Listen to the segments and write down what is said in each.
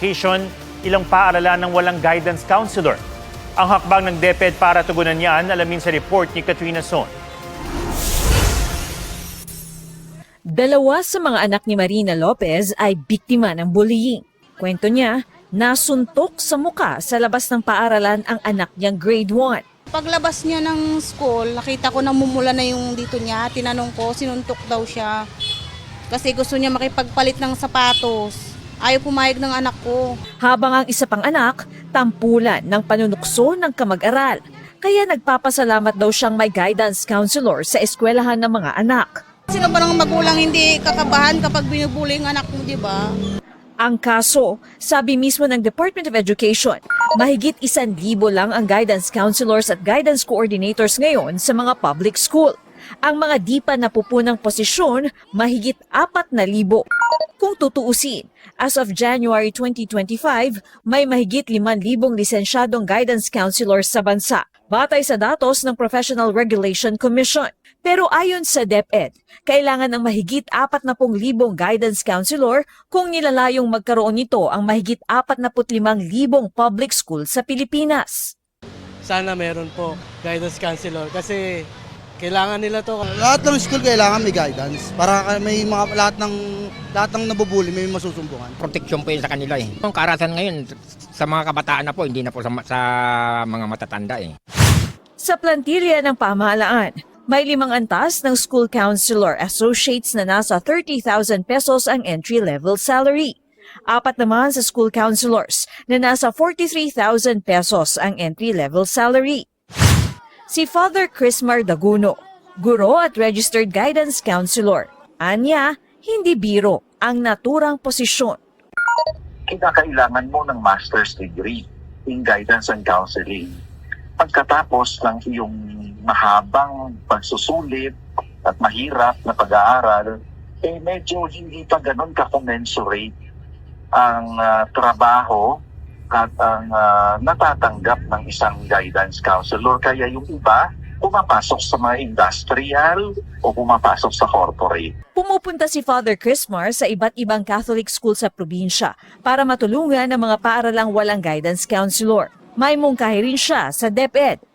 Education, ilang paaralan ng walang guidance counselor. Ang hakbang ng DepEd para tugunan yan, alamin sa report ni Katrina Son. Dalawa sa mga anak ni Marina Lopez ay biktima ng bullying. Kwento niya, nasuntok sa muka sa labas ng paaralan ang anak niyang grade 1. Paglabas niya ng school, nakita ko namumula na yung dito niya. Tinanong ko, sinuntok daw siya. Kasi gusto niya makipagpalit ng sapatos. Ayaw pumayag ng anak ko. Habang ang isa pang anak, tampulan ng panunukso ng kamag-aral. Kaya nagpapasalamat daw siyang may guidance counselor sa eskwelahan ng mga anak. Sino ba ng magulang hindi kakabahan kapag binubuli ang anak mo, di ba? Ang kaso, sabi mismo ng Department of Education, mahigit 1,000 lang ang guidance counselors at guidance coordinators ngayon sa mga public school. Ang mga di pa napupunang posisyon, mahigit 4,000. Kung tutuusin, as of January 2025, may mahigit 5,000 lisensyadong guidance counselors sa bansa, batay sa datos ng Professional Regulation Commission. Pero ayon sa DepEd, kailangan ng mahigit 40,000 guidance counselor kung nilalayong magkaroon nito ang mahigit 45,000 public school sa Pilipinas. Sana meron po guidance counselor kasi kailangan nila to. Lahat ng school kailangan may guidance para may mga lahat ng nabubuli may masusumbungan. Proteksyon po yun sa kanila eh. Ang karanasan ngayon sa mga kabataan na po, hindi na po sa mga matatanda eh. Sa plantilla ng pamahalaan, may 5 antas ng school counselor associates na nasa 30,000 pesos ang entry-level salary. 4 naman sa school counselors na nasa 43,000 pesos ang entry-level salary. Si Father Crismar Daguno, guro at registered guidance counselor. Anya, hindi biro ang naturang posisyon. Kinakailangan mo ng master's degree in guidance and counseling. Pagkatapos ng iyong mahabang pagsusulit at mahirap na pag-aaral, medyo hindi pa ganun ka-commensurate ang trabaho at ang natatanggap ng isang guidance counselor. Kaya yung iba, pumapasok sa mga industrial o pumapasok sa corporate. Pumupunta si Father Crismar sa iba't ibang Catholic school sa probinsya para matulungan ang mga paaralang walang guidance counselor. May mungkahi rin siya sa DepEd.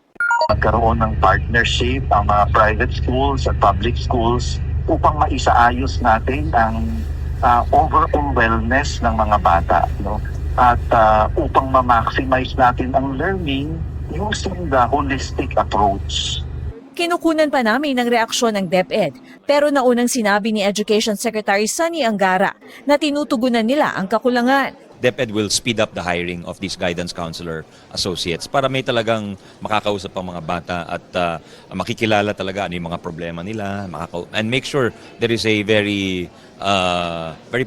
Magkaroon ng partnership ang mga private schools at public schools upang maisaayos natin ang overall wellness ng mga bata. No? At upang ma-maximize natin ang learning using the holistic approach. Kinukunan pa namin ng reaksyon ng DepEd, pero naunang sinabi ni Education Secretary Sunny Angara na tinutugunan nila ang kakulangan. DepEd will speed up the hiring of these guidance counselor associates para may talagang makakausap ang mga bata at makikilala talaga ano yung mga problema nila and make sure there is a very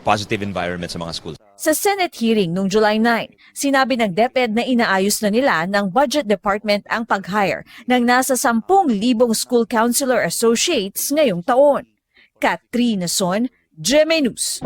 positive environment sa mga schools. Sa Senate hearing noong July 9, sinabi ng DepEd na inaayos na nila ng Budget Department ang pag-hire ng nasa 10,000 school counselor associates ngayong taon. Katrina Son, GMA News.